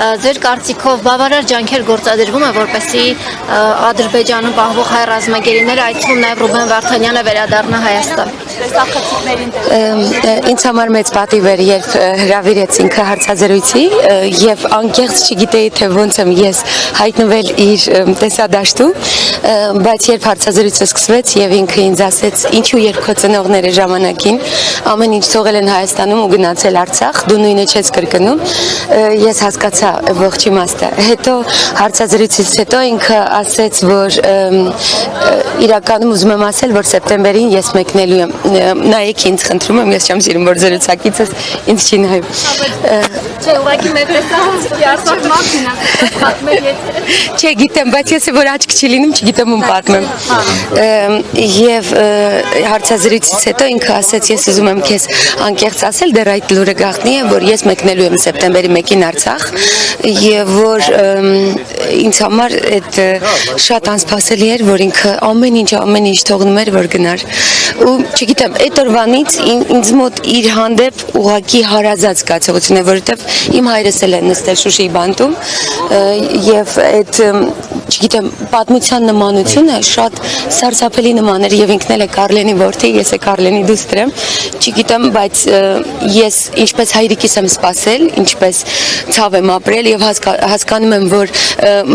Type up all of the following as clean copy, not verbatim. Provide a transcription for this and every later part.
ձեր կարծիքով բավարար ջանքեր գործադրվում է, որպեսզի Ադրբեջանում պահվող հայ ռազմագերիները, այդ թվում նաև Ռուբեն Վարդանյանը վերադառնա Հայաստան։ Ինձ համար մեծ պատիվ էր, երբ հրավիրեցինք հարցազրույցի եւ անկեղծ չգիտեի թե ոնց եմ ես հայտնվել իր տեսադաշտում, բայց երբ հարցազրույցը սկսվեց եւ ինքը ինձ ասեց, ինչու երբ քո ծնողները ժամանակին ամեն ինչ թողել են Հայաստանում ու գնացել Արցախ, դու նույնը չես կրկնում, ես հասկացա ողջ իմաստը։ Հետո հարցազրույցից հետո ինքը ասեց, որ իրականում ուզում եմ ասել, որ սեպտեմբերին ես մեկնելու եմ, նայեք ինձ, խնդրում եմ, ես չեմ սիրում, որ զրուցակիցս ինձ չի նայում։ Չէ, ուղղակի մեր տեսահոլցի Արցախ մաքին է, պատմել եթե։ Չէ, գիտեմ, բայց ես որ աչք չի լինում, չգիտեմ ում պատմեմ։ Եվ հարցազրույցից հետո ինքը ասեց, ես ուզում եմ քեզ անկեղծ ասել, դեռ այդ լուրը գաղտնի է, որ ես մեկնելու եմ սեպտեմբերի 1-ին Արցախ, եւ որ ինձ համար այդ շատ անսպասելի էր, որ ինքը ամեն ինչ թողնում էր, որ գնար։ Ու չգիտեմ, այդ օրվանից ինձ մոտ իր հանդեպ ուղղակի հարազատ զգացողություն է, որովհետև իմ հայրս էլ է նստել Շուշիի բանտում եւ այդ չգիտեմ, պատմության նմանությունը շատ սարսափելի նման էր եւ ինքն էլ է Կարլենի որդի, ես է Կարլենի դուստր եմ, չգիտեմ, բայց ես ինչպես հայրիկիս եմ սպասել, ինչպես ցավ եմ ապրել եւ հասկանում եմ, որ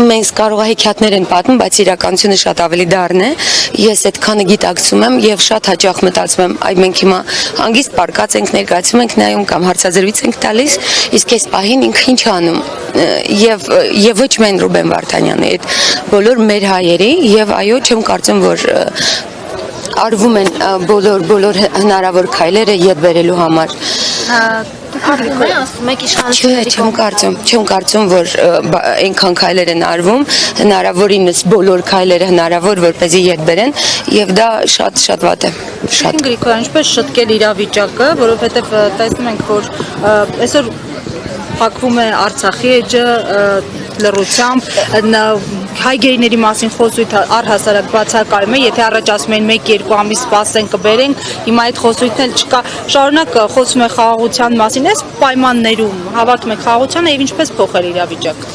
մենք կարող է հեքիաթներ են պատմում, բայց իրականությունը շատ ավելի դառն է։ Ես այդքանը գիտակցում եմ եւ շատ հաճախ մտածում եմ, այ մենք հիմա հանգիստ պարկած ենք, ներկայացում ենք նայում կամ հարցազրույց ենք տալիս, իսկ այս պահին ինքը ինչ անում եւ ոչ միայն Ռուբեն Վարդանյանը, այդ բոլոր մեր հայերի եւ այո, չեմ կարծում, որ արվում են բոլոր հնարավոր քայլերը յետ բերելու համար։ Ասում եք իշխանությունների չեմ կարծում, որ այնքան քայլեր են արվում, հնարավորինս բոլոր քայլերը հնարավոր, որպեսզի յետ բերեն, եւ դա շատ վատ է։ Շատ Գրիգորյան, ինչպես շտկել իրավիճակը, որովհետեւ տեսնում ենք, որ այսօր փակվում է Արցախի էջը լռությամբ, հայ գերիների մասին խոսույթը առհասարակ բացակայում է, եթե առաջ ասում են 1-2 ամիս սպասենք կբերենք, հիմա այդ խոսույթն էլ չկա, շարունակ խոսում է խաղաղության մասին, այս պայմաններում հավատում եք խաղաղությանը եւ ինչպես փոխել իրավիճակը։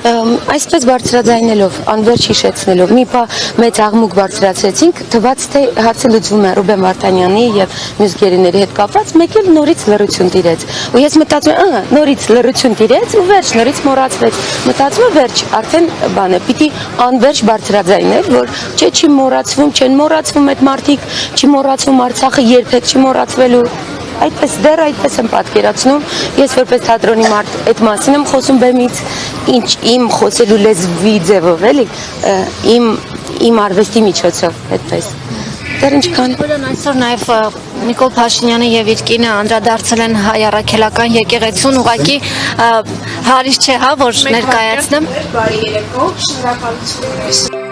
Այսպես բարձրաձայնելով, անվերջ հիշեցնելով, մի բա մեծ աղմուկ բարձրացրեցինք, թվաց թե հարցը լուծվում է Ռուբեն Վարդանյանի եւ մյուս գերիների հետ կապված, մեկ էլ նորից լռություն տիրեց։ Ու ես մտածում եմ, նորից լռություն տիրեց ու վերջ, նորից մոռացվեց։ Մտածում եմ, վերջ, արդեն բան է, պիտի անվերջ բարձրաձայներ, որ չէ, չի մոռացվում, չեն մոռացվում այդ մարդիկ, չի մոռացվում Արցախը, երբեք չի մոռացվելու։ Այդպես դեռ այդպես եմ պատկերացնում, ես որպես թատրոնի մարդ այդ մասին եմ խոսում բեմից, ինչ իմ խոսելու լեզվի ձևով, էլի, իմ արվեստի միջոցով, այդպես։ Դեռ ինչքան։ Այսօր նաև Նիկոլ Փաշինյանը եւ իր կինը անդրադարձել են հայ առաքելական եկեղեցուն, ուղղակի հարիշ չէ, հա, որ ներկայացնեմ։ Բարի երեկո, շնորհակալություն։